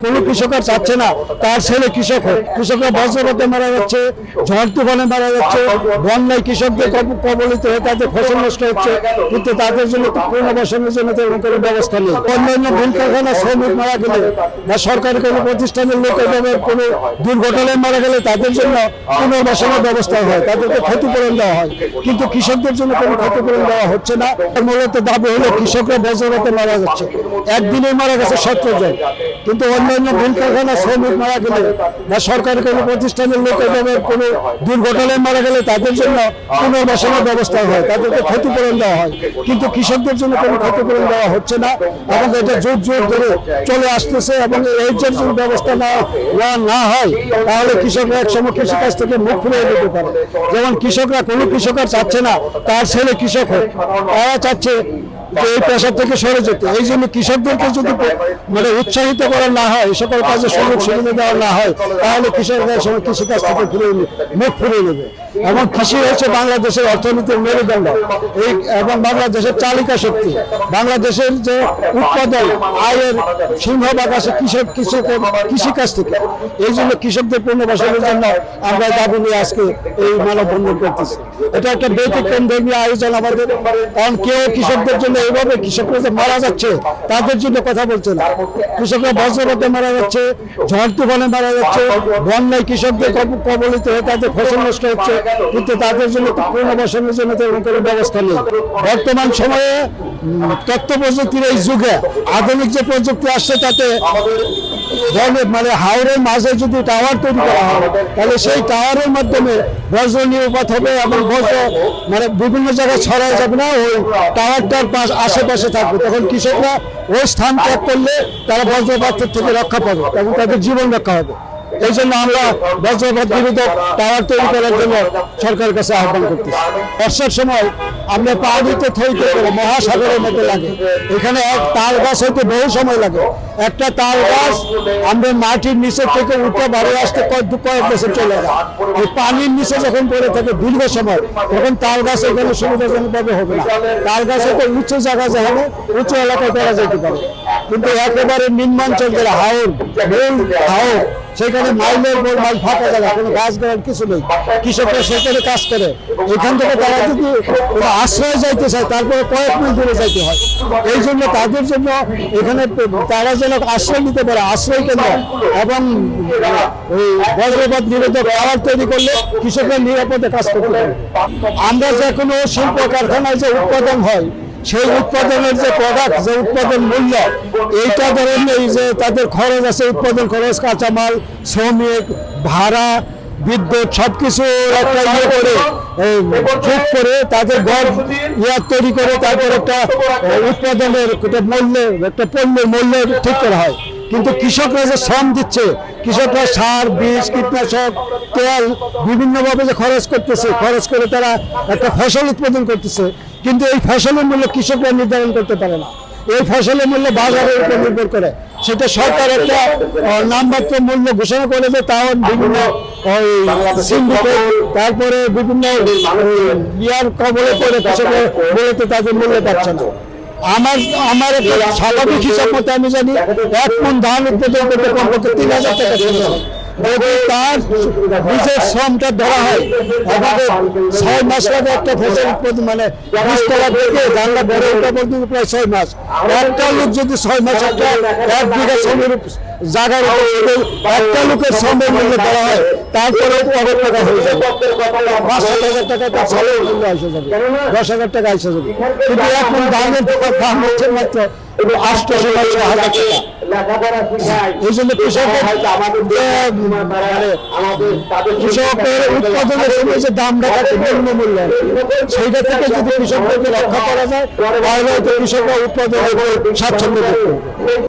কোনো কৃষক আর চাচ্ছে না তার ছেলে কৃষক হোক। কৃষকরা বজ্রপাতে মারা যাচ্ছে, ঝড় তুফানে মারা যাচ্ছে, বন্যায় কৃষকদের কবলিত হয়ে তাদের ফসল নষ্ট হচ্ছে, কিন্তু তাদের জন্য পুনর্বাসনের জন্য তেমন কোনো ব্যবস্থা নেই। অন্যান্য ভুল কারখানা শ্রমিক মারা গেলে বা সরকারি কোনো প্রতিষ্ঠানের লোক এভাবে কোনো দুর্ঘটনায় মারা গেলে তাদের জন্য পুনর্বাসনের ব্যবস্থা হয়, তাদেরকে ক্ষতিপূরণ দেওয়া হয়, কিন্তু কৃষকদের জন্য কোনো ক্ষতিপূরণ দেওয়া হচ্ছে না। মূলত দাবি হলো কৃষকরা বজ্রপাতে মারা যাচ্ছে, একদিনে মারা গেছে 17 জন, কিন্তু অন্যান্য ভুল কারখানা শ্রমিক মারা গেলে বা সরকারি কোনো প্রতিষ্ঠানের লোক এভাবে কোনো দুর্ঘটনায় মারা গেলে তাদের জন্য পুনর্বাসনের ব্যবস্থা হয়, তাদেরকে ক্ষতিপূরণ দেওয়া হয়, কিন্তু কৃষকদের জন্য কোনো ক্ষতিপূরণ দেওয়া হচ্ছে না। এবং এটা জোর জোর ধরে চলে আসতেছে, এবং এই যদি ব্যবস্থা না হয় তাহলে কৃষকরা একসময় কৃষিকাজ থেকে মুখ ফিরিয়ে দিতে পারে। যেমন কৃষকরা কোনো কৃষক আর চাচ্ছে না তার ছেলে কৃষক হোক, তারা চাচ্ছে যে এই পেশা থেকে সরে যেতে। এই জন্য কৃষকদেরকে যদি উৎসাহিত করা না হয়, এই সকল কাজে সুযোগ সুবিধা দেওয়া না হয়, তাহলে কৃষকরা সময় কৃষিকাজ থেকে মুখ ফিরিয়ে নেবে। এবং কৃষি হচ্ছে বাংলাদেশের অর্থনীতির মেরুদণ্ড এবং বাংলাদেশের চালিকা শক্তি। বাংলাদেশের যে উৎপাদন আয়ের সিংহভাগ আসে কৃষিকাজ থেকে। এই জন্য কৃষকদের পুনর্বাসনের জন্য আমরা দাবি নিয়ে আজকে এই মানববন্ধন করতেছি। এটা একটা ব্যতিক্রম ধর্মীয় আয়োজন আমাদের, কারণ কেউ কৃষকদের জন্য এইভাবে কৃষকরা যে মারা যাচ্ছে তাদের জন্য কথা বলছে না। কৃষকরা বজ্রপাতে মারা যাচ্ছে, ঝড় তুফানে মারা যাচ্ছে, বন্যায় কৃষকদের কবলিত হয়ে তাদের ফসল নষ্ট হচ্ছে, কিন্তু তাদের জন্য পুনর্বাসনের জন্য তেমন কোনো ব্যবস্থা নেই। বর্তমান সময়ে তথ্য প্রযুক্তির এই যুগে আধুনিক যে প্রযুক্তি আসছে তাতে হাওরের মাঝে যদি টাওয়ার তৈরি করা হয় তাহলে সেই টাওয়ারের মাধ্যমে বজ্র নিরাপদ হবে এবং বজ্র বিভিন্ন জায়গায় ছড়ায় যাবে না, ওই টাওয়ারটার আশেপাশে থাকবে। তখন কৃষকরা ওই স্থান ত্যাগ করলে তারা বজ্রপাত থেকে রক্ষা পাবে এবং তাদের জীবন রক্ষা হবে। এই জন্য আমরা বজ্রপাত বিরোধক টাওয়ার তৈরি করার জন্য সরকারের কাছে আহ্বান করতেছি। বর্ষার সময় আমরা পানিতে থইতে করে মহাসাগরের মধ্যে লাগে, এখানে এক তাল গাছ হইতে বহু সময় লাগে। একটা তাল গাছ আমরা মাটির নিচে থেকে উঠে বাড়ি আসতে কয়েক বছর চলে যায়। এই পানির নিচে যখন পড়ে থাকে দীর্ঘ সময়, তখন তাল গাছ এখানে সুবিধাজনকভাবে হবে না। তাল গাছ হয়তো উঁচু জায়গা যেখানে উঁচু এলাকায় করা যেতে পারে, কিন্তু একেবারে নিম্নাঞ্চল যারা হাওর সেখানে মাইলের পর মাইল ফাঁকা জায়গা, কোনো গাছ গাছ কিছু নেই। কৃষকরা সেখানে কাজ করে, এখান থেকে তারা যদি আশ্রয় যাইতে চায় তারপরে কয়েক মাইল দূরে যাইতে হয়। এই জন্য তাদের জন্য এখানে তারা যেন আশ্রয় নিতে পারে, আশ্রয় কেন্দ্র এবং ওই বজ্রপাত নিরোধক টাওয়ার তৈরি করলে কৃষকরা নিরাপদে কাজ করতে পারে। আমরা যে কোনো শিল্প কারখানায় যে উৎপাদন হয়, সেই উৎপাদনের যে প্রোডাক্ট, যে উৎপাদন মূল্য, এইটা ধরেন এই যে তাদের খরচ আছে, উৎপাদন খরচ, কাঁচামাল, শ্রমিক, ভাড়া, বিদ্যুৎ সবকিছু একটা করে যোগ করে তাদের গড় তৈরি করে তারপর একটা উৎপাদনের একটা পণ্যের মূল্য ঠিক করা হয়। কিন্তু কৃষকরা যে শ্রম দিচ্ছে, কৃষকরা সার, বীজ, কীটনাশক, তেল বিভিন্নভাবে যে খরচ করতেছে, খরচ করে তারা একটা ফসল উৎপাদন করতেছে, কিন্তু এই ফসলের মূল্য কৃষকরা নির্ধারণ করতে পারে না। এই ফসলের মূল্য বাজারের উপর নির্ভর করে, সেটা সরকার একটা নামমাত্র মূল্য ঘোষণা করে যে তাও বিভিন্ন সিন্ডিকেট, তারপরে বিভিন্ন ইয়ার কবলে করে কৃষকরা বলতে তাদের মূল্য পাচ্ছে না। আমার একটা স্বাভাবিক হিসাব মতো আমি জানি 1 মণ ধান উৎপাদন করতে কমপক্ষে 3000 টাকা ছিল। যদি তার নিজের শ্রমটা ধরা হয়, আমাদের 6 মাস লাগে একটা ফসল উৎপাদন, বীজতলা থেকে ধানটা বেড়ে ওঠা পর্যন্ত প্রায় 6 মাস। একটা লোক যদি 6 মাস একটা 1 বিঘা শ্রমের জায়গার একটা লোকের শ্রমের মূল্য ধরা হয়, তারপরে অনেক টাকা হয়ে যাবে, 5-7 হাজার টাকা তার শ্রমের মূল্য এসে যাবে, 10,000 টাকা এসে যাবে। কিন্তু এখন ধানের দাম হচ্ছে মাত্র 800-900 টাকা। এই জন্য কৃষকের উৎপাদনের সময় যে দামটা থাকে মূল্য, সেইটা থেকে যদি কৃষকদেরকে রক্ষা করা যায় তাহলে কৃষকরা উৎপাদন স্বাচ্ছন্দ্য করতে হবে।